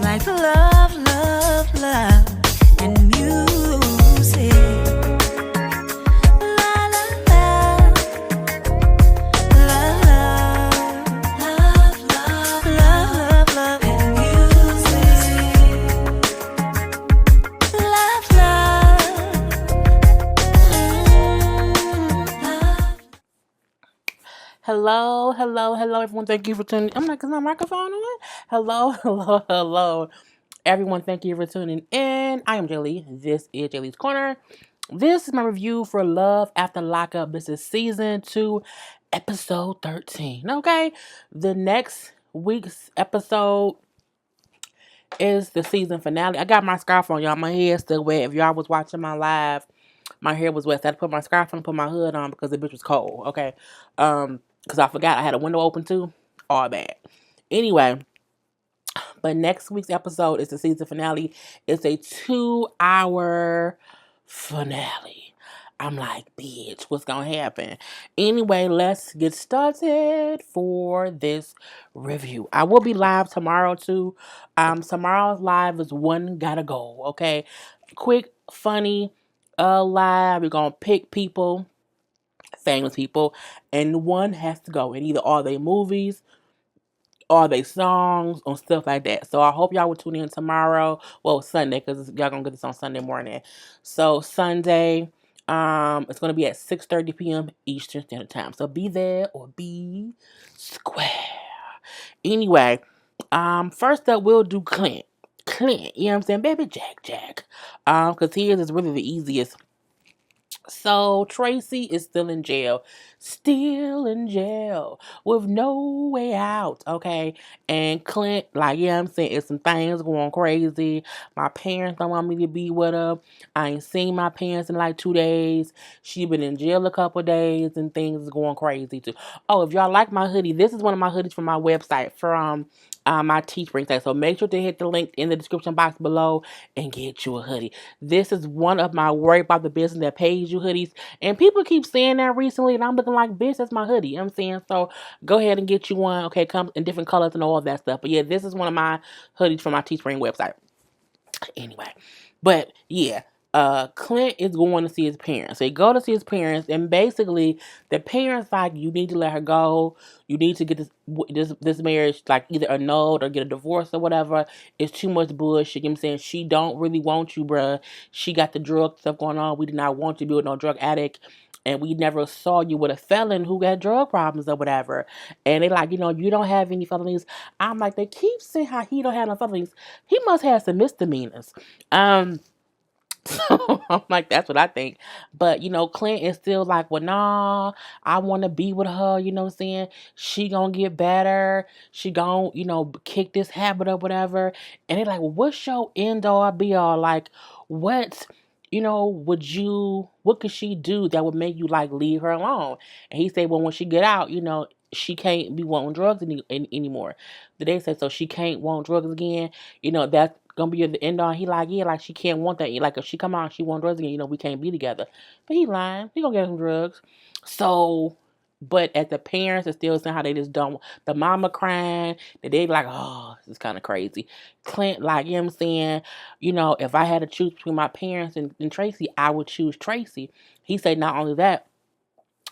like love, love, love, and music. La la la, love, love, love, love, love, and music. Love, love. Hello, everyone. Thank you for tuning. I'm like, is my microphone on? Hello, everyone. Thank you for tuning in. I am Jaylee. This is Jaylee's Corner. This is my review for Love After Lockup. This is season 2, episode 13. Okay, the next week's episode is the season finale. I got my scarf on, y'all. My hair still wet. If y'all was watching my live, my hair was wet. So I had to put my scarf on and put my hood on because the bitch was cold. Okay, because I forgot I had a window open too. All bad. Anyway, but next week's episode is the season finale. It's a 2-hour finale. I'm like, bitch, what's gonna happen? Anyway, let's get started for this review. I will be live tomorrow too. Tomorrow's live is One Gotta Go. Okay, quick, funny, live. We're gonna pick people, famous people, and one has to go. And either all they movies, all they songs, or stuff like that. So I hope y'all will tune in tomorrow. Well, Sunday, because y'all gonna get this on Sunday morning. So Sunday, it's gonna be at 6:30 p.m. Eastern Standard Time. So be there or be square. Anyway, first up we'll do Clint. Clint, you know what I'm saying? Baby Jack. Because his is really the easiest. So Traci is still in jail. Still in jail. With no way out. Okay. And Clint, like, yeah, I'm saying, it's some things going crazy. My parents don't want me to be with her. I ain't seen my parents in like 2 days. She been in jail a couple days and things is going crazy too. Oh, if y'all like my hoodie, this is one of my hoodies from my website from my Teespring site. So make sure to hit the link in the description box below and get you a hoodie. This is one of my worry about the business that pays you hoodies. And people keep saying that recently, and I'm looking like, bitch, that's my hoodie. You know what I'm saying? So go ahead and get you one. Okay, comes in different colors and all that stuff. But yeah, this is one of my hoodies from my Teespring website. Anyway, but yeah, Clint is going to see his parents. So he go to see his parents, and basically the parents like, you need to let her go. You need to get this marriage like either annulled or get a divorce or whatever. It's too much bullshit. You know what I'm saying? She don't really want you, bruh. She got the drug stuff going on. We did not want you to be with no drug addict. And we never saw you with a felon who had drug problems or whatever. And they like, you don't have any felonies. I'm like, they keep saying how he don't have no felonies. He must have some misdemeanors. So I'm like, that's what I think. But, Clint is still like, well, nah, I want to be with her. You know what I'm saying? She gonna get better. She gonna, kick this habit or whatever. And they're like, well, what's your end all be all? Like, what, what could she do that would make you like leave her alone? And he said, well, when she get out, she can't be wanting drugs anymore. They said, so she can't want drugs again. That's gonna be the end all. He like, yeah, like she can't want that. Like if she come out, she want drugs again. We can't be together. But he lying. He gonna get some drugs. So, but as the parents are still saying how they just don't. The mama crying. That they like, oh, this is kind of crazy. Clint like, you know what I'm saying? If I had to choose between my parents and Traci, I would choose Traci. He said not only that,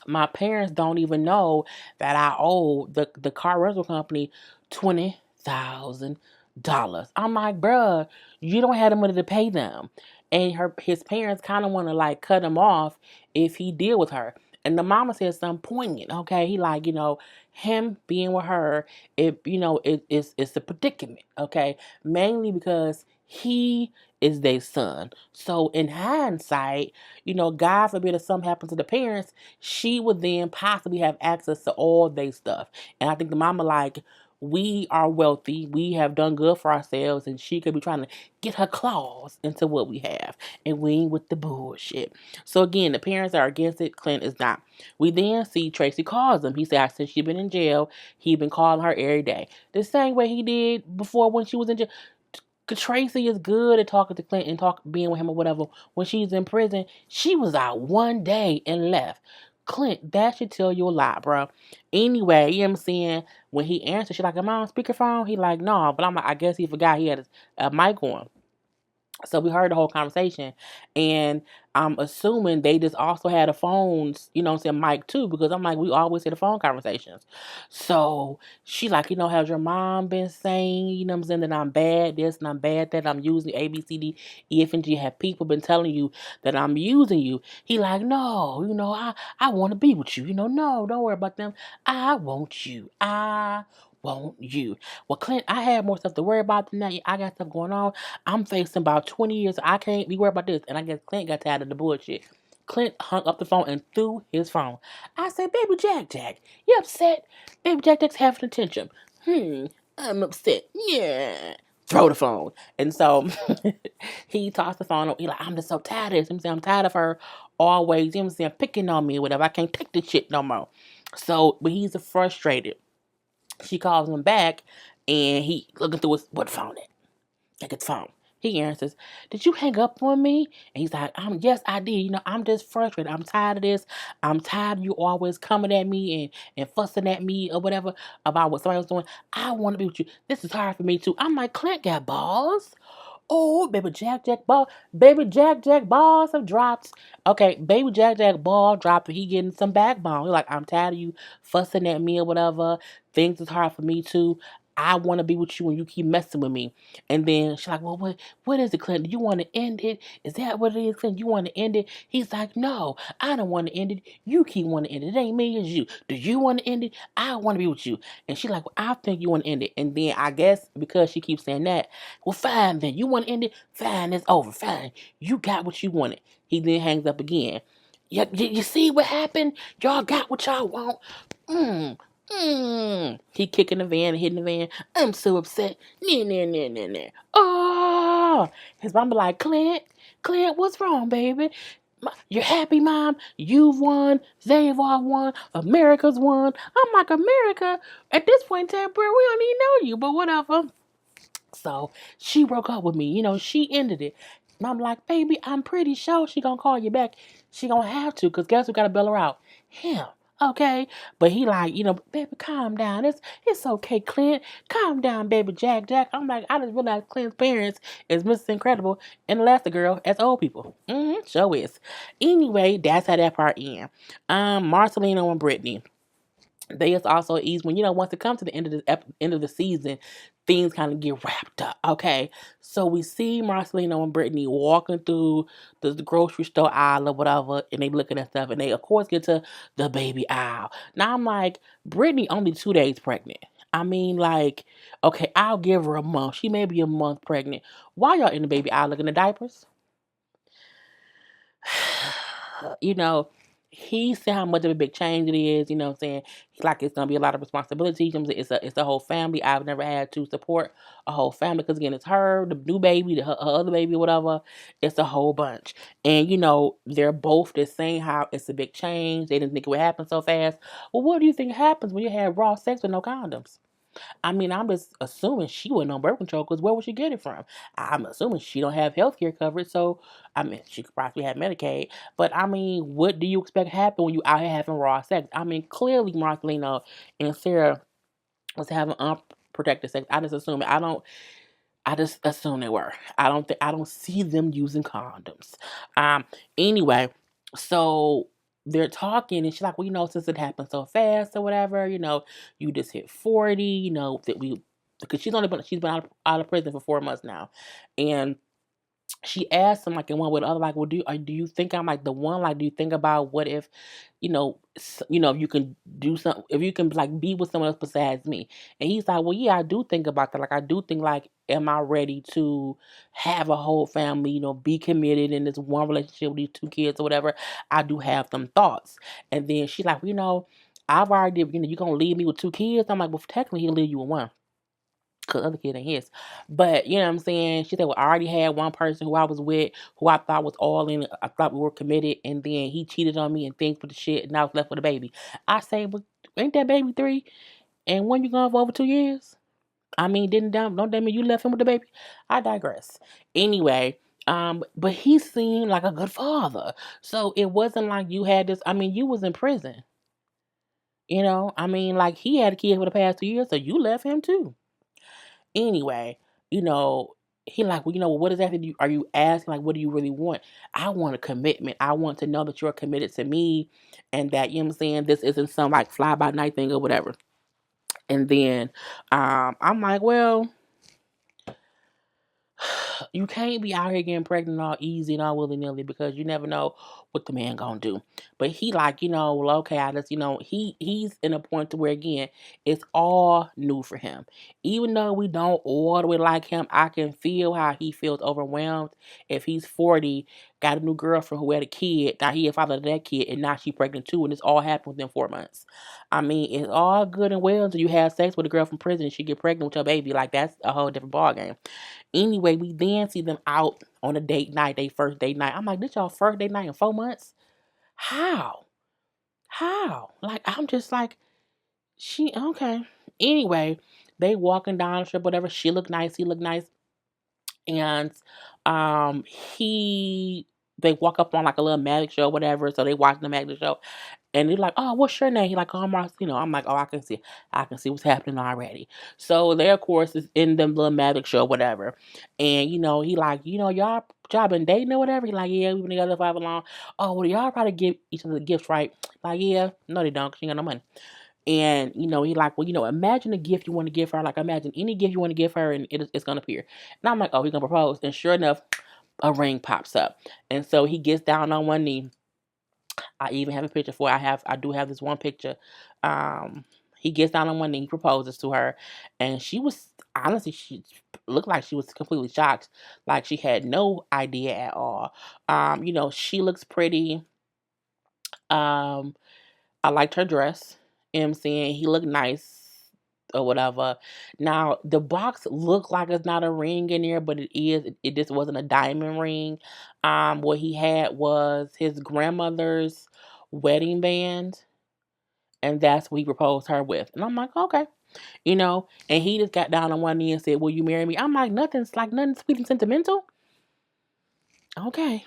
my parents don't even know that I owe the car rental company $20,000. I'm like, bruh, you don't have the money to pay them. And his parents kind of want to like cut him off if he deal with her. And the mama said something poignant. Okay, he like, him being with her, it's a predicament. Okay, mainly because he is their son. So in hindsight, God forbid if something happens to the parents, she would then possibly have access to all their stuff. And I think the mama like, we are wealthy, we have done good for ourselves, and she could be trying to get her claws into what we have. And we ain't with the bullshit. So again, the parents are against it, Clint is not. We then see Traci calls him. He said, since she been in jail, he been calling her every day. The same way he did before when she was in jail. Traci is good at talking to Clint and being with him or whatever. When she's in prison, she was out one day and left. Clint, that should tell you a lot, bro. Anyway, you know what I'm saying? When he answered, she like, am I on speakerphone? He like, no. But I'm like, I guess he forgot he had a mic on. So we heard the whole conversation, and I'm assuming they just also had the phones, you know what I'm saying, mic too, because I'm like, we always hear the phone conversations. So she like, has your mom been saying, you know what I'm saying, that I'm bad this and I'm bad that, I'm using A, B, C, D, E, F, and G. Have people been telling you that I'm using you? He like, no, I want to be with you. No, don't worry about them. I want you. I want you. Well, Clint, I had more stuff to worry about than that. I got stuff going on. I'm facing about 20 years. I can't be worried about this. And I guess Clint got tired of the bullshit. Clint hung up the phone and threw his phone. I said, baby Jack, you upset? Baby Jack's having attention. I'm upset. Yeah. Throw the phone. And so he tossed the phone. He like, I'm just so tired of this. I'm tired of her always, picking on me or whatever. I can't take this shit no more. So, but he's frustrated. She calls him back and he looking through what phone it? Like his phone. He answers, did you hang up on me? And he's like, yes, I did. I'm just frustrated. I'm tired of this. I'm tired of you always coming at me and fussing at me or whatever about what somebody was doing. I want to be with you. This is hard for me too. I'm like, Clint got balls. Oh, baby Jack balls have dropped. Okay, baby Jack ball dropped and he getting some backbone. He's like, I'm tired of you fussing at me or whatever. Things is hard for me too. I want to be with you and you keep messing with me. And then she's like, well, what is it, Clint? Do you want to end it? Is that what it is, Clint? You want to end it? He's like, no, I don't want to end it. You keep wanting to end it. It ain't me, it's you. Do you want to end it? I want to be with you. And she's like, well, I think you want to end it. And then I guess because she keeps saying that, well, fine then. You want to end it? Fine, it's over. Fine. You got what you wanted. He then hangs up again. You see what happened? Y'all got what y'all want. He kicking the van and hitting the van. I'm so upset. Nah. Oh, his mom be like, Clint, what's wrong, baby? You're happy, Mom? You've won. They've all won. America's won. I'm like, America? At this point in time, bro, we don't even know you, but whatever. So she broke up with me. She ended it. And I'm like, baby, I'm pretty sure she gonna call you back. She gonna have to, because guess who gotta bail her out? Him. Okay. But he like, baby, calm down. It's okay, Clint. Calm down, baby Jack. I'm like, I just realized Clint's parents is Mrs. Incredible and Elastigirl as old people. Sure is. Anyway, that's how that part ends. Marcelino and Brittany. They is also easy when once it comes to the end of the season, things kind of get wrapped up. Okay, so we see Marcelino and Brittany walking through the grocery store aisle or whatever, and they looking at stuff, and they of course get to the baby aisle. Now I'm like, Brittany only 2 days pregnant. I mean, like, okay, I'll give her a month. She may be a month pregnant. Why y'all in the baby aisle looking at diapers? you know, he said how much of a big change it is, what I'm saying? Like it's gonna be a lot of responsibility. It's a whole family. I've never had to support a whole family because again, it's her, the new baby, her other baby, whatever. It's a whole bunch. And they're both just saying how it's a big change. They didn't think it would happen so fast. Well, what do you think happens when you have raw sex with no condoms? I mean, I'm just assuming she wasn't on birth control because where would she get it from? I'm assuming she don't have health care coverage, so I mean, she could probably have Medicaid. But I mean, what do you expect to happen when you out here having raw sex? I mean, clearly Marcelino and Sarah was having unprotected sex. I just assume it. I just assume they were. I don't see them using condoms. Anyway, so they're talking and she's like, well, since it happened so fast or whatever, you just hit 40, that we because she's been out of prison for 4 months now. And she asked him like in one way or the other, like, well, do you think I'm like the one? Like, do you think about what if, if you can do something, if you can like be with someone else besides me? And he's like, well, yeah, I do think about that. Like, I do think like, am I ready to have a whole family? Be committed in this one relationship with these 2 kids or whatever? I do have them thoughts. And then she's like, I've already, you're gonna leave me with 2 kids. I'm like, well, technically he'll leave you with one because other kid ain't his. But you know what I'm saying? She said, well, I already had one person who I was with, who I thought was all in. I thought we were committed, and then he cheated on me and things with the shit, and I was left with a baby. I say, well, ain't that baby 3? And when you gone for over 2 years? I mean, don't that mean you left him with the baby? I digress. Anyway, But he seemed like a good father. So it wasn't like you had this. I mean, you was in prison. I mean, like he had a kid for the past 2 years, so you left him too. Anyway, you know, he like, well, what exactly are you asking? Like, what do you really want? I want a commitment. I want to know that you're committed to me and that, you know what I'm saying, this isn't some like fly by night thing or whatever. And then I'm like, well, you can't be out here getting pregnant all easy and all willy nilly because you never know what the man gonna do. But he like, well, okay, I just, he's in a point to where again, it's all new for him. Even though we don't all the way like him, I can feel how he feels overwhelmed. If he's 40, got a new girlfriend who had a kid, now he a father to that kid, and now she pregnant too, and it's all happened within 4 months. I mean, it's all good and well until you have sex with a girl from prison and she get pregnant with your baby. Like that's a whole different ballgame. Anyway, we then see them out on a date night, they first date night. I'm like, this y'all first date night in 4 months? How? How? Like, I'm just like, she, okay. Anyway, they walking down the strip, whatever. She looked nice, he looked nice. And um he they walk up on like a little magic show, whatever. So they watching the magic show. And they're like, "Oh, what's your name?" He like, "Oh, Marcelino." I'm like, "Oh, I can see what's happening already." So they, of course, is in the little magic show, whatever. And he like, y'all been dating or whatever. He like, "Yeah, we've been together for however long." "Oh, well, y'all probably give each other gifts, right?" Like, "Yeah, no, they don't, 'cause she ain't got no money." And he like, "Well, imagine a gift you want to give her. Like, imagine any gift you want to give her, and it's gonna appear." And I'm like, "Oh, he's gonna propose." And sure enough, a ring pops up, and so he gets down on one knee. I even have a picture for it. I do have this one picture. Um, he gets down on one knee, proposes to her, and she was honestly, she looked like she was completely shocked, like she had no idea at all. She looks pretty. Um, I liked her dress. You know what I'm saying? He looked nice or whatever. Now the box looked like it's not a ring in there, but it is. It just wasn't a diamond ring. What he had was his grandmother's wedding band, and that's what he proposed her with. And I'm like, okay, And he just got down on one knee and said, "Will you marry me?" I'm like, nothing sweet and sentimental. Okay.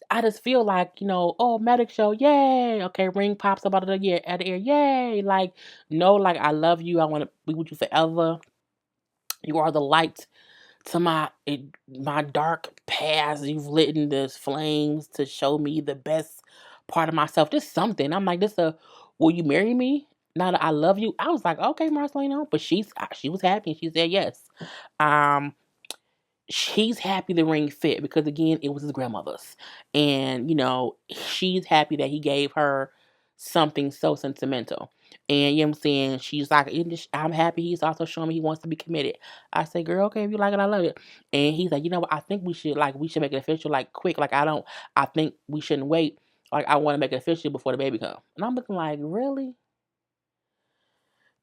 I just feel like, oh, medic show, yay. Okay, ring pops up out of the ear, yay. Like, no, like, I love you. I want to be with you forever. You are the light to my dark past. You've lit in this flames to show me the best part of myself. Just something. I'm like, will you marry me? Now that I love you. I was like, okay, Marcelino. But she was happy. She said yes. Um, she's happy the ring fit because again it was his grandmother's, and she's happy that he gave her something so sentimental. And you know what I'm saying, she's like, I'm happy he's also showing me he wants to be committed. I say, girl, okay, if you like it, I love it. And he's like, you know what, I think we should make it official, like, quick. Like, I think we shouldn't wait. Like, I want to make it official before the baby comes. And I'm looking like, really?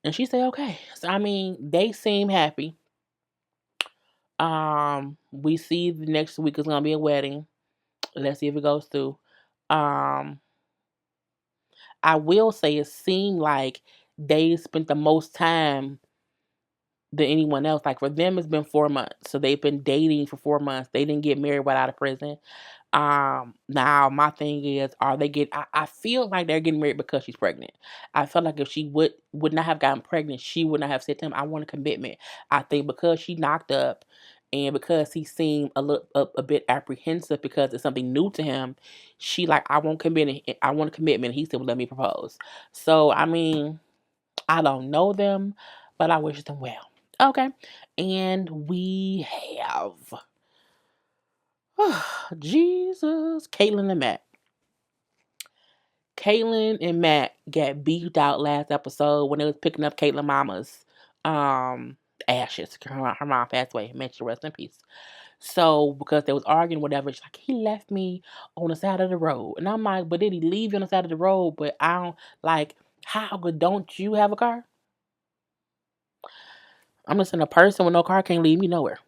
And she said, okay. So I mean, they seem happy. We see the next week is gonna be a wedding. Let's see if it goes through. Um, I will say it seemed like they spent the most time than anyone else. Like for them, it's been 4 months, so they've been dating for 4 months. They didn't get married right out of prison. Now my thing is, are they get? I feel like they're getting married because she's pregnant. I feel like if she would not have gotten pregnant, she would not have said to him, "I want a commitment." I think because she knocked up, and because he seemed a bit apprehensive because it's something new to him, she like, "I won't commit. I want a commitment." He said, "Well, let me propose." So I mean, I don't know them, but I wish them well. Okay, and we have Jesus, Caitlin and Matt. Caitlin and Matt got beefed out last episode when they was picking up Caitlin Mama's um ashes. Her mom passed away. May she rest in peace. So because they was arguing, whatever, she's like, he left me on the side of the road. And I'm like, but did he leave you on the side of the road? But I don't like, how good, don't you have a car? I'm just in a person with no car can't leave me nowhere.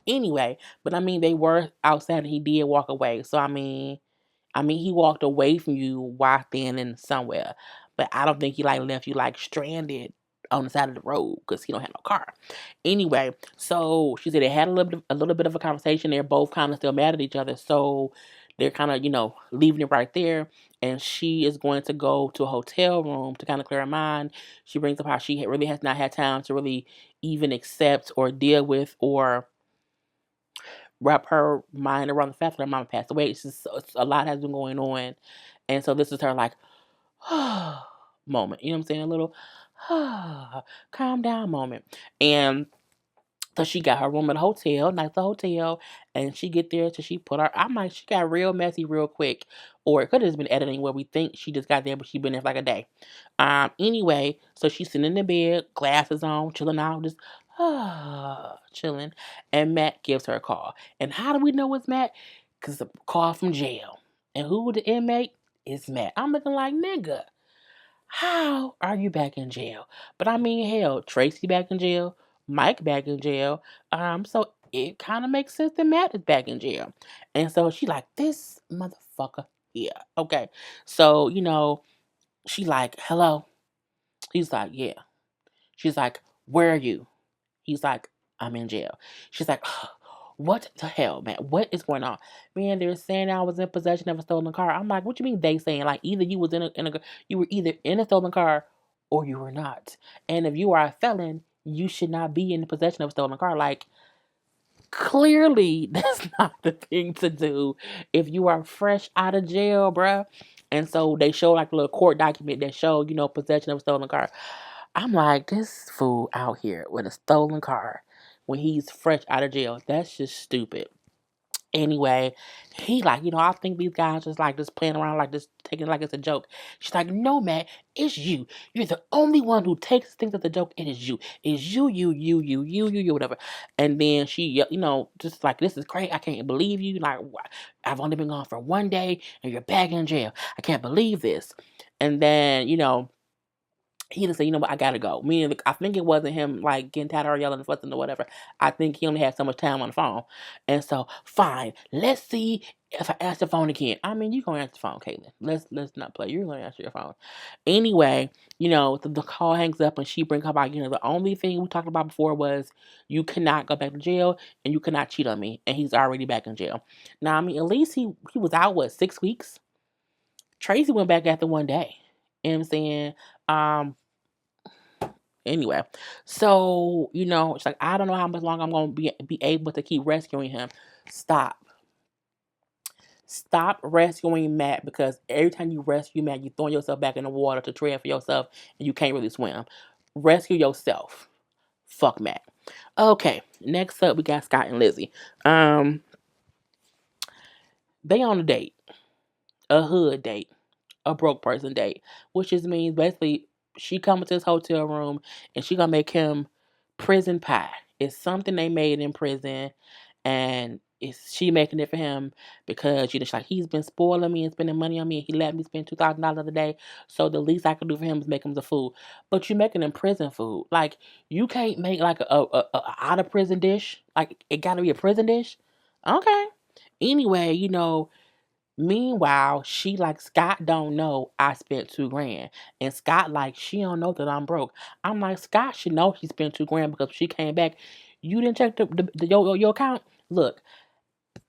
Anyway, but I mean they were outside and he did walk away. So I mean, he walked away from you while standing somewhere, but I don't think he like left you like stranded on the side of the road because he don't have no car. Anyway, so she said they had a little bit of a conversation. They're both kind of still mad at each other, so they're kind of leaving it right there. And she is going to go to a hotel room to kind of clear her mind. She brings up how she really has not had time to really even accept or deal with or wrap her mind around the fact that her mama passed away. It's a lot has been going on, and so this is her like moment. You know what I'm saying? A little calm down moment. And so she got her room at a hotel, nice little hotel, and she get there so she put her. I'm like, she got real messy real quick, or it could have just been editing where we think she just got there, but she been there for like a day. Anyway, so she's sitting in the bed, glasses on, chilling out, just chilling, and Matt gives her a call. And how do we know it's Matt? Cause the call from jail, and who the inmate is Matt. I'm looking like nigga. How are you back in jail? But I mean, hell, Tracy back in jail, Mike back in jail. So it kind of makes sense that Matt is back in jail. And so she like, this motherfucker here. Okay. So, she like, hello. He's like, yeah. She's like, where are you? He's like, I'm in jail. She's like, what the hell, man? What is going on? Man, they're saying I was in possession of a stolen car. I'm like, what you mean they saying? Like, either you was you were either in a stolen car or you were not. And if you are a felon, you should not be in the possession of a stolen car. Like, clearly, that's not the thing to do if you are fresh out of jail, bruh. And so they show like a little court document that showed, possession of a stolen car. I'm like, this fool out here with a stolen car when he's fresh out of jail. That's just stupid. Anyway, he like, I think these guys just playing around, like just taking it like it's a joke. She's like, no, Matt, it's you. You're the only one who takes things as a joke. It is you. It's you, whatever. And then she, just like, this is crazy. I can't believe you. Like, I've only been gone for one day and you're back in jail. I can't believe this. And then, he just said, you know what, I gotta go. Meaning, I think it wasn't him like getting tired or yelling and fussing or whatever. I think he only had so much time on the phone. And so, fine, let's see if I answer the phone again. I mean, you gonna answer the phone, Caitlin. Let's not play. You're gonna answer your phone. Anyway, the call hangs up and she brings up about, the only thing we talked about before was you cannot go back to jail and you cannot cheat on me. And he's already back in jail. Now, I mean, at least he was out, what, 6 weeks? Tracy went back after one day. You know what I'm saying? Um, Anyway, so it's like I don't know how much longer I'm gonna be able to keep rescuing him. Stop. Stop rescuing Matt because every time you rescue Matt, you throwing yourself back in the water to tread for yourself and you can't really swim. Rescue yourself. Fuck Matt. Okay, next up we got Scott and Lizzie. They on a date. A hood date. A broke person date, which just means basically she coming to his hotel room and she gonna make him prison pie. It's something they made in prison, and she making it for him because she's like he's been spoiling me and spending money on me. And he let me spend $2,000 a day, so the least I can do for him is make him the food. But you're making him prison food. Like you can't make like a out of prison dish. Like it got to be a prison dish. Okay. Anyway, meanwhile, she like Scott don't know I spent 2 grand, and Scott like she don't know that I'm broke. I'm like Scott should know she spent 2 grand because she came back. You didn't check your account. Look,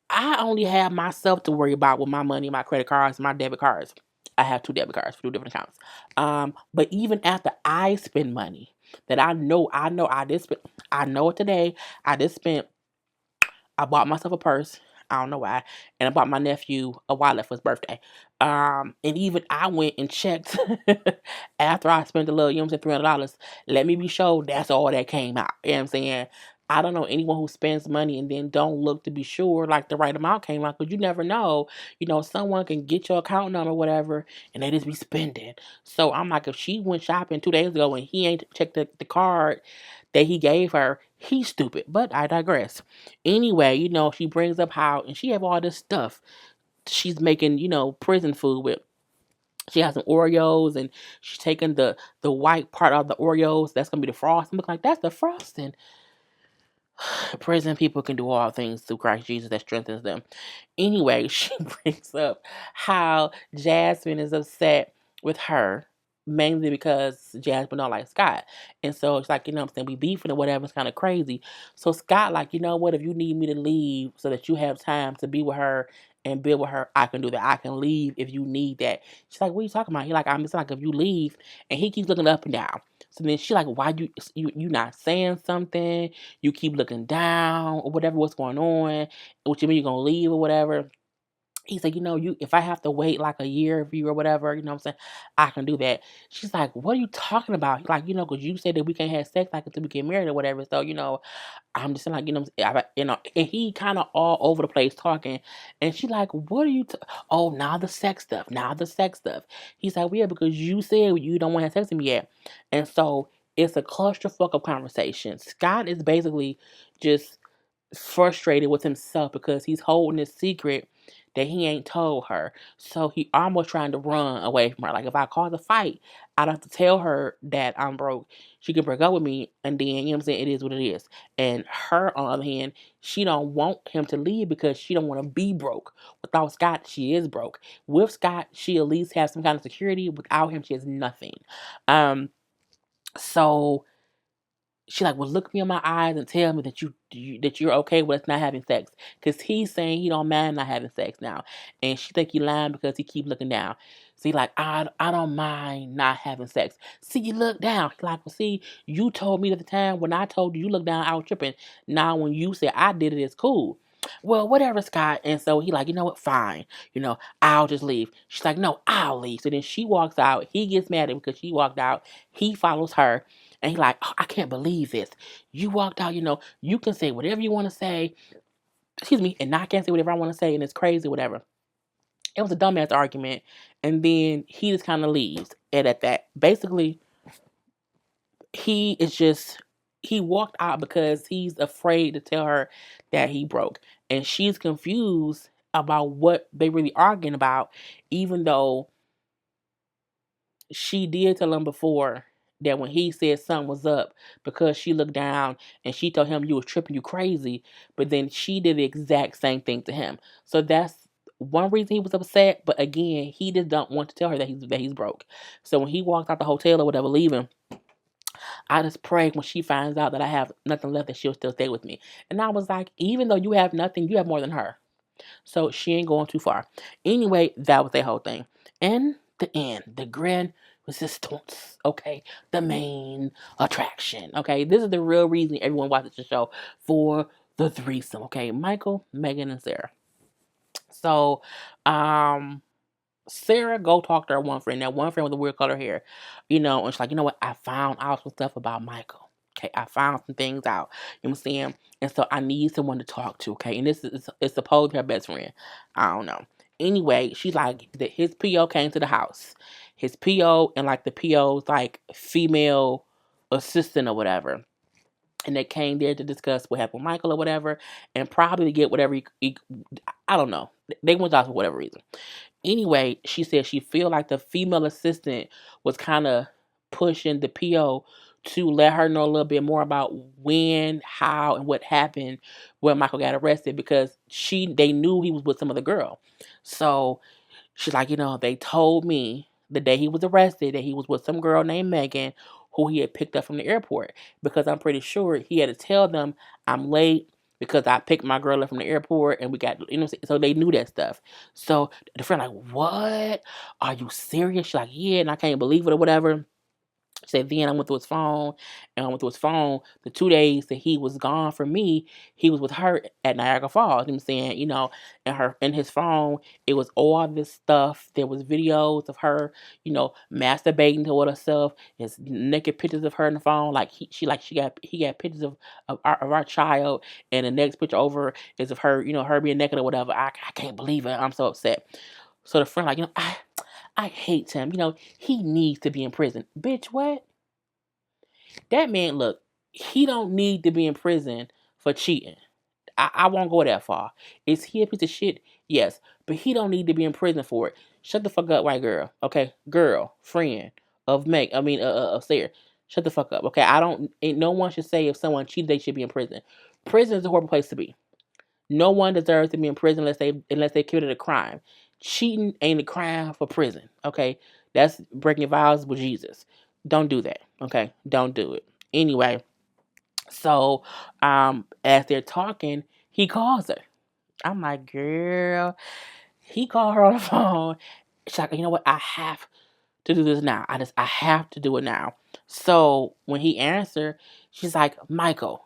I only have myself to worry about with my money, my credit cards, my debit cards. I have 2 debit cards for 2 different accounts. But even after I spend money that I know I did spend, I know it today. I just spent I bought myself a purse. I don't know why. And I bought my nephew a wallet for his birthday. And even I went and checked after I spent a little, $300. Let me be sure that's all that came out. You know what I'm saying? I don't know anyone who spends money and then don't look to be sure like the right amount came out because you never know. Someone can get your account number or whatever and they just be spending. So I'm like, if she went shopping 2 days ago and he ain't checked the card that he gave her, he's stupid. But I digress. Anyway, she brings up how, and she have all this stuff she's making, prison food with. She has some Oreos, and she's taking the white part of the Oreos. That's gonna be the frosting. Look like that's the frosting. Prison people can do all things through Christ Jesus that strengthens them. Anyway, she brings up how Jasmine is upset with her mainly because Jasmine don't like Scott. And so it's like, I'm saying, we beefing or whatever. It's kind of crazy. So Scott, like, you know what? If you need me to leave so that you have time to be with her and build with her, I can do that. I can leave if you need that. She's like, what are you talking about? He like, I'm just like, if you leave. And he keeps looking up and down. So then she like, why you not saying something? You keep looking down or whatever, what's going on? What you mean you're going to leave or whatever? He said, if I have to wait like a year for you or whatever, what I'm saying, I can do that. She's like, what are you talking about? Like, because you said that we can't have sex like until we get married or whatever. So, I'm just saying, like, and he kind of all over the place talking. And she like, what are you, oh, now the sex stuff, now the sex stuff. He's like, well, yeah, because you said you don't want to have sex with me yet. And so it's a clusterfuck of conversation. Scott is basically just frustrated with himself because he's holding a secret that he ain't told her. So he almost trying to run away from her. Like, if I cause a fight, I'd have to tell her that I'm broke. She can break up with me, and then, what I'm saying, it is what it is. And her, on the other hand, she don't want him to leave because she don't want to be broke. Without Scott, she is broke. With Scott, she at least has some kind of security. Without him, she has nothing. So she like, well, look me in my eyes and tell me that that you're okay with us not having sex, because he's saying he don't mind not having sex now, and she think he lying because he keep looking down. So he like, I don't mind not having sex. See, you look down. He like, well, see, you told me at the time when I told you look down, I was tripping. Now when you say I did it, it's cool. Well, whatever, Scott. And so he like, you know what? Fine. I'll just leave. She's like, no, I'll leave. So then she walks out. He gets mad at him because she walked out. He follows her. And he like, oh, I can't believe this. You walked out, you can say whatever you want to say. Excuse me. And I can't say whatever I want to say. And it's crazy, whatever. It was a dumbass argument. And then he just kind of leaves. And at that, basically, he walked out because he's afraid to tell her that he broke. And she's confused about what they really arguing about, even though she did tell him before that when he said something was up because she looked down and she told him you was tripping, you crazy, but then she did the exact same thing to him. So that's one reason he was upset. But again, he just don't want to tell her that he's broke. So when he walked out the hotel or whatever, leaving, I just pray when she finds out that I have nothing left that she'll still stay with me. And I was like, even though you have nothing, you have more than her. So she ain't going too far. Anyway, that was their whole thing. In the end, the grand resistance, okay? The main attraction, okay? This is the real reason everyone watches the show, for the threesome, okay? Michael, Megan, and Sarah. So, Sarah go talk to her one friend. That one friend with the weird color hair, and she's like, you know what? I found out some stuff about Michael. Okay, I found some things out. You know what I'm saying? And so I need someone to talk to. Okay, and this is it's supposed to be her best friend. I don't know. Anyway, she's like that his PO came to the house. His PO and like the PO's like female assistant or whatever. And they came there to discuss what happened with Michael or whatever, and probably to get whatever I don't know. They went out for whatever reason. Anyway, she said she feel like the female assistant was kind of pushing the PO to let her know a little bit more about when, how, and what happened when Michael got arrested, because they knew he was with some other girl. So she's like, they told me the day he was arrested that he was with some girl named Megan who he had picked up from the airport, because I'm pretty sure he had to tell them I'm late because I picked my girl up from the airport and we got, so they knew that stuff. So the friend like, what? Are you serious? She's like, yeah, and I can't believe it or whatever. She said, then I went through his phone, and I went through his phone. The 2 days that he was gone from me, he was with her at Niagara Falls. You know what I'm saying? In his phone, it was all this stuff. There was videos of her, masturbating to herself. There's naked pictures of her in the phone. Like he got pictures of our child, and the next picture over is of her, her being naked or whatever. I can't believe it. I'm so upset. So the friend like, I hate him. He needs to be in prison. Bitch, what? That man, look, he don't need to be in prison for cheating. I won't go that far. Is he a piece of shit? Yes. But he don't need to be in prison for it. Shut the fuck up, white girl. Okay? Girl, friend of of Sarah. Shut the fuck up. Okay? No one should say if someone cheated, they should be in prison. Prison is a horrible place to be. No one deserves to be in prison unless they committed a crime. Cheating ain't a crime for prison. Okay? That's breaking vows with Jesus. Don't do that. Okay? Don't do it. Anyway, so as they're talking, he calls her. I'm like, girl, he called her on the phone. She's like, you know what? I have to do this now. I have to do it now. So when he answered, she's like, Michael.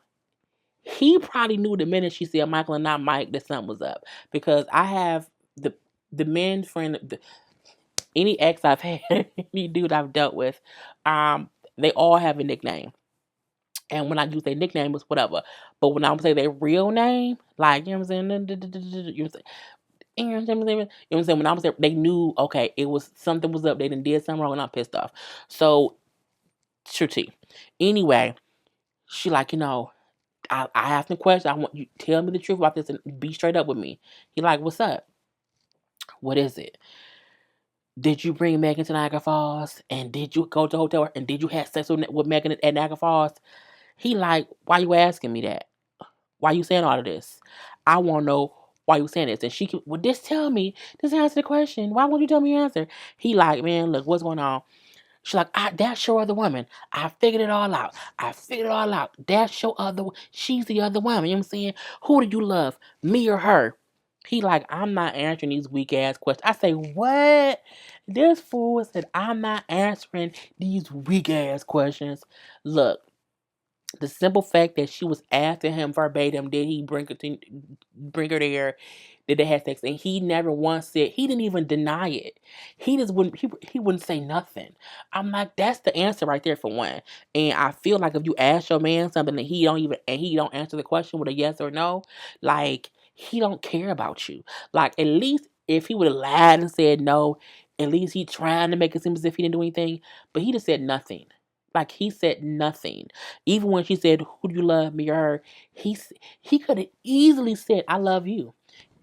He probably knew the minute she said Michael and not Mike that something was up. Because I have the men friend, any ex I've had, any dude I've dealt with, they all have a nickname. And when I use their nickname, it's whatever. But when I say their real name, like, you know what I'm saying? You know what I'm saying? You know what I'm saying? When I was there, they knew, okay, it was something was up. They done did something wrong and I'm pissed off. So, sure tea. Anyway, she like, I have some questions. I want you to tell me the truth about this and be straight up with me. He like, what's up? What is it? Did you bring Megan to Niagara Falls? And did you go to the hotel? And did you have sex with Megan at Niagara Falls? He like, why you asking me that? Why you saying all of this? I want to know why you saying this. And she, well, just tell me. Just answer the question. Why won't you tell me your answer? He like, man, look, what's going on? She's like, that's your other woman. I figured it all out. That's your other, she's the other woman. You know what I'm saying? Who do you love? Me or her? He like, I'm not answering these weak ass questions. I say, what? This fool said, I'm not answering these weak ass questions. Look, the simple fact that she was asking him verbatim, did he bring her there? Did they have sex? And he never once said, he didn't even deny it. He just wouldn't he wouldn't say nothing. I'm like, that's the answer right there for one. And I feel like if you ask your man something and he don't answer the question with a yes or no, like he don't care about you. Like at least if he would have lied and said no, at least he trying to make it seem as if he didn't do anything. But he just said nothing. Like he said nothing. Even when she said, "Who do you love, me or her?" He could have easily said, "I love you."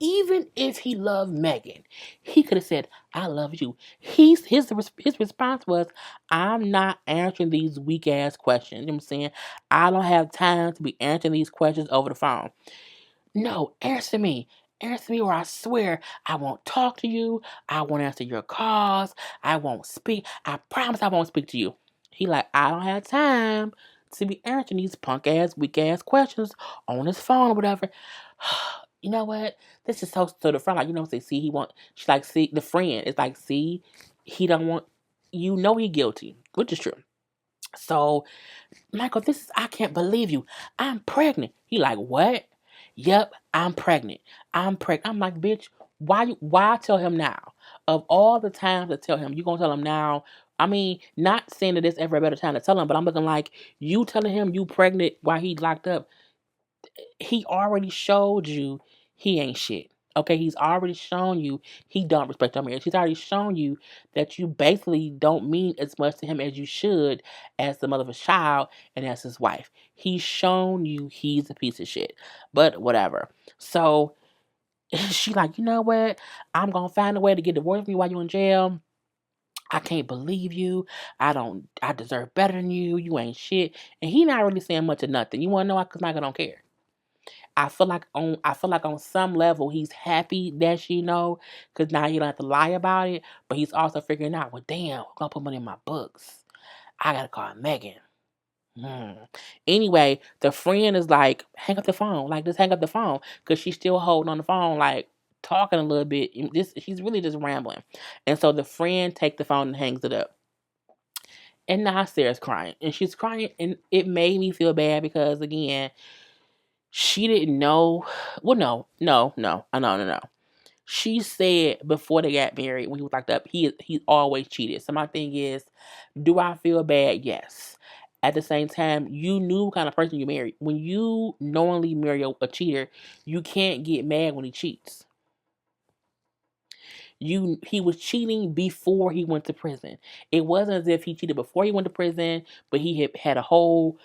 Even if he loved Megan, he could have said, "I love you." His response was, "I'm not answering these weak ass questions." You know what I'm saying? I don't have time to be answering these questions over the phone. No, answer me. Answer me or I swear I won't talk to you. I won't answer your calls. I won't speak. I promise I won't speak to you. He like, I don't have time to be answering these punk ass, weak ass questions on his phone or whatever. You know what? This is so the friend, like, say, see, she's like, see, the friend is like, see, he don't want, he guilty, which is true. So Michael, I can't believe you. I'm pregnant. He like, what? Yep, I'm pregnant. I'm pregnant. I'm like, bitch, why tell him now? Of all the times to tell him, you gonna tell him now? I mean, not saying that there's ever a better time to tell him, but I'm looking like you telling him you pregnant while he's locked up. He already showed you he ain't shit. Okay, he's already shown you he don't respect your marriage. He's already shown you that you basically don't mean as much to him as you should as the mother of his child and as his wife. He's shown you he's a piece of shit. But whatever. So she like, you know what? I'm gonna find a way to get divorced from you while you're in jail. I can't believe you. I deserve better than you. You ain't shit. And he not really saying much of nothing. You wanna know why? Because Michael don't care. I feel like on some level he's happy that she know, because now he don't have to lie about it. But he's also figuring out, well, damn, who's gonna put money in my books? I gotta call Megan. Hmm. Anyway, the friend is like, hang up the phone, like just hang up the phone, because she's still holding on the phone, like talking a little bit. She's really just rambling, and so the friend takes the phone and hangs it up. And now Sarah's crying, and she's crying, and it made me feel bad because again, she didn't know. Well, no. She said before they got married, when he was locked up, he always cheated. So my thing is, do I feel bad? Yes. At the same time, you knew what kind of person you married. When you knowingly marry a cheater, you can't get mad when he cheats. He was cheating before he went to prison. It wasn't as if he cheated before he went to prison, but he had a whole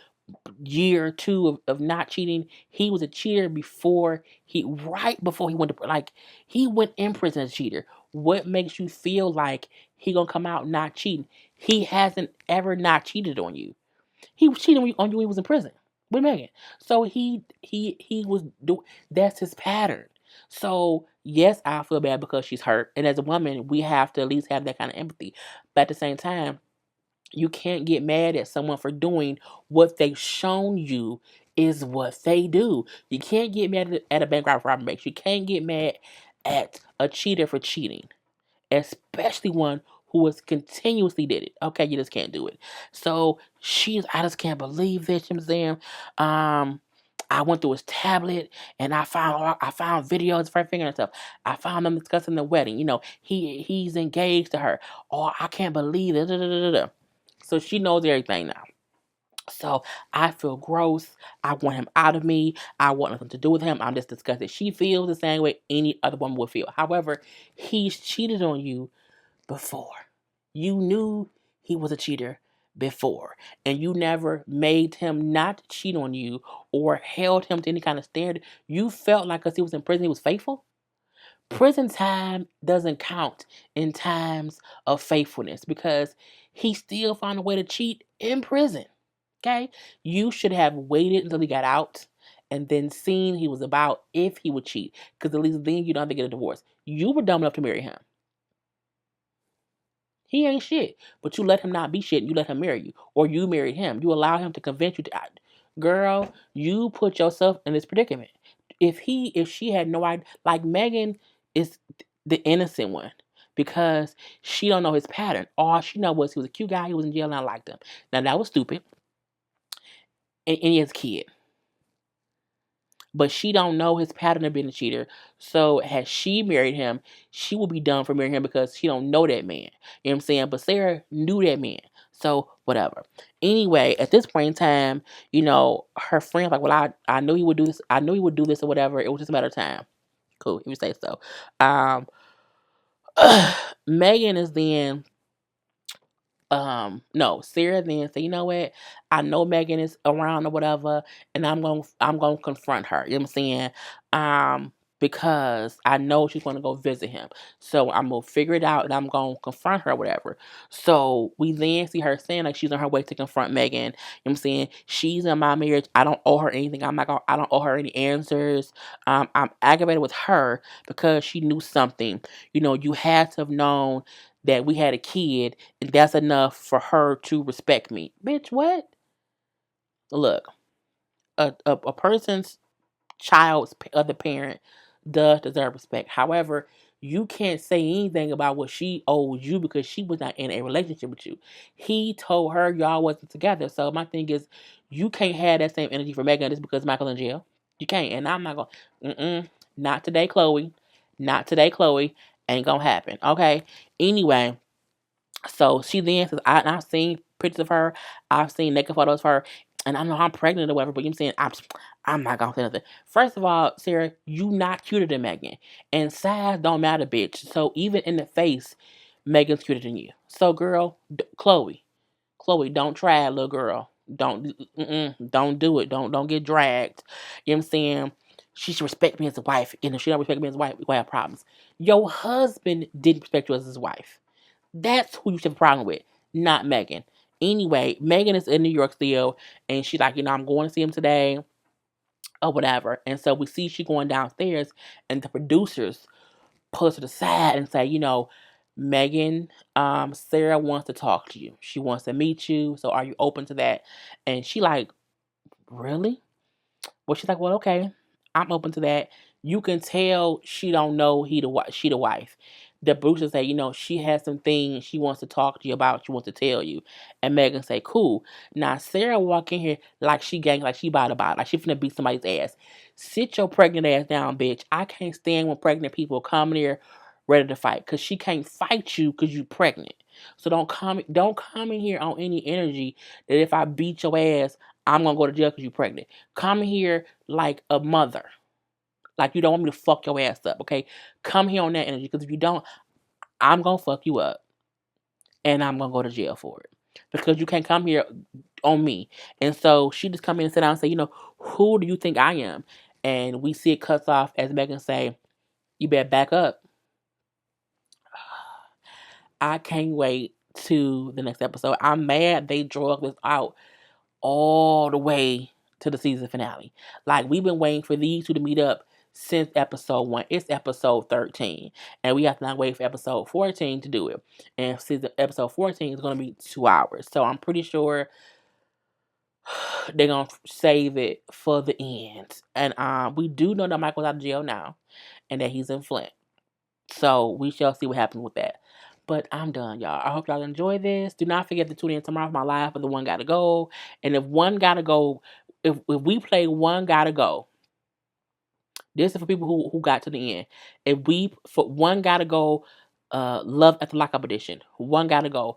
year or two of not cheating. He was a cheater right before he went to, like, he went in prison as a cheater. What makes you feel like he gonna come out not cheating? He hasn't ever not cheated on you. He was cheating on you when he was in prison with Megan. So he was do that's his pattern. So, yes, I feel bad because she's hurt. And as a woman, we have to at least have that kind of empathy. But at the same time, you can't get mad at someone for doing what they've shown you is what they do. You can't get mad at a bank robber makes. You can't get mad at a cheater for cheating, especially one who has continuously did it. Okay, you just can't do it. So I just can't believe this. You know what I'm saying? I went through his tablet and I found videos of her finger and stuff. I found them discussing the wedding. He's engaged to her. Oh, I can't believe it. Da, da, da, da, da. So she knows everything now. So I feel gross. I want him out of me. I want nothing to do with him. I'm just disgusted. She feels the same way any other woman would feel. However, he's cheated on you before. You knew he was a cheater before. And you never made him not cheat on you or held him to any kind of standard. You felt like because he was in prison, he was faithful. Prison time doesn't count in times of faithfulness because he still found a way to cheat in prison. Okay? You should have waited until he got out and then seen he was about if he would cheat. Because at least then you don't have to get a divorce. You were dumb enough to marry him. He ain't shit. But you let him not be shit and you let him marry you. Or you married him. You allow him to convince you to. Girl, you put yourself in this predicament. If she had no idea, like Megan is the innocent one because she don't know his pattern. All she know was he was a cute guy, he was in jail and I liked him. Now that was stupid. And he has a kid. But she don't know his pattern of being a cheater. So had she married him, she would be done for marrying him because she don't know that man. You know what I'm saying? But Sarah knew that man. So whatever. Anyway, at this point in time, her friend like, well, I knew he would do this. I knew he would do this or whatever. It was just a matter of time. Cool, if you say so. Um Megan is then no, Sarah then said, you know what? I know Megan is around or whatever, and I'm gonna confront her. You know what I'm saying? Because I know she's gonna go visit him. So I'm gonna figure it out and I'm gonna confront her or whatever. So we then see her saying like she's on her way to confront Megan. You know what I'm saying? She's in my marriage. I don't owe her anything. I don't owe her any answers. I'm aggravated with her because she knew something. You had to have known that we had a kid and that's enough for her to respect me. Bitch, what? Look, a person's child's other parent does deserve respect. However, you can't say anything about what she owes you because she was not in a relationship with you. He told her y'all wasn't together. So my thing is, you can't have that same energy for Megan just because Michael's in jail. You can't. And I'm not going, not today, Chloe. Not today, Chloe. Ain't gonna happen. Okay? Anyway, so she then says, I've seen pictures of her. I've seen naked photos of her. And I know I'm pregnant or whatever, but I'm saying I'm not gonna say nothing. First of all, Sarah, you not cuter than Megan. And size don't matter, bitch. So even in the face, Megan's cuter than you. So girl, Chloe, don't try, little girl. Don't do it. Don't get dragged. You know what I'm saying? She should respect me as a wife. And if she don't respect me as a wife, we gonna have problems. Your husband didn't respect you as his wife. That's who you should have a problem with, not Megan. Anyway, Megan is in New York still, and she's like, I'm going to see him today, or whatever. And so we see she going downstairs, and the producers pull her to the side and say, Megan, Sarah wants to talk to you. She wants to meet you. So are you open to that? And she like, really? Well, she's like, well, okay, I'm open to that. You can tell she don't know she the wife. The Bruce say, she has some things she wants to talk to you about. She wants to tell you. And Megan say, cool. Now Sarah walk in here like she gang, like she about to buy, like she finna beat somebody's ass. Sit your pregnant ass down, bitch. I can't stand when pregnant people come in here ready to fight, cause she can't fight you cause you pregnant. So don't come in here on any energy that if I beat your ass, I'm gonna go to jail because you're pregnant. Come here like a mother. Like you don't want me to fuck your ass up, okay? Come here on that energy. Because if you don't, I'm gonna fuck you up. And I'm gonna go to jail for it. Because you can't come here on me. And so she just come in and sit down and say, who do you think I am? And we see it cuts off as Megan say, you better back up. I can't wait to the next episode. I'm mad they drug this out all the way to the season finale. Like we've been waiting for these two to meet up since episode 1. It's episode 13. And we have to not wait for episode 14 to do it. And since episode 14 is going to be 2 hours. So I'm pretty sure they're going to save it for the end. And we do know that Michael's out of jail now. And that he's in Flint. So we shall see what happens with that. But I'm done, y'all. I hope y'all enjoy this. Do not forget to tune in tomorrow for my live for the One Gotta Go. And if one gotta go, if we play One Gotta Go, this is for people who got to the end. If we for One Gotta Go, Love at the Lockup edition. One Gotta Go.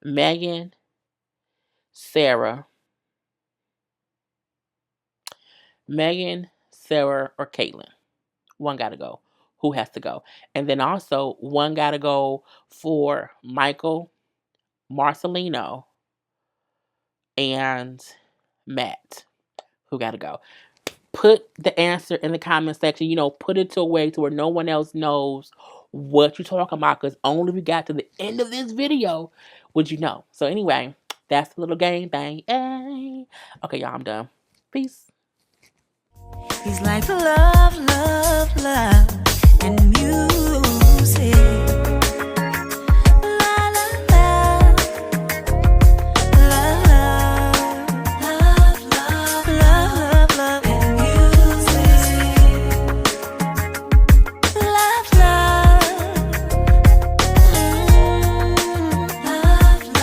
Megan, Sarah, or Caitlin. One gotta go. Who has to go? And then also one gotta go for Michael, Marcelino, and Matt. Who gotta go? Put the answer in the comment section. Put it to a way to where no one else knows what you're talking about. Because only if we got to the end of this video would you know. So anyway, that's the little game thing. Hey. Okay, y'all, I'm done. Peace. He's like love, love, love, and music.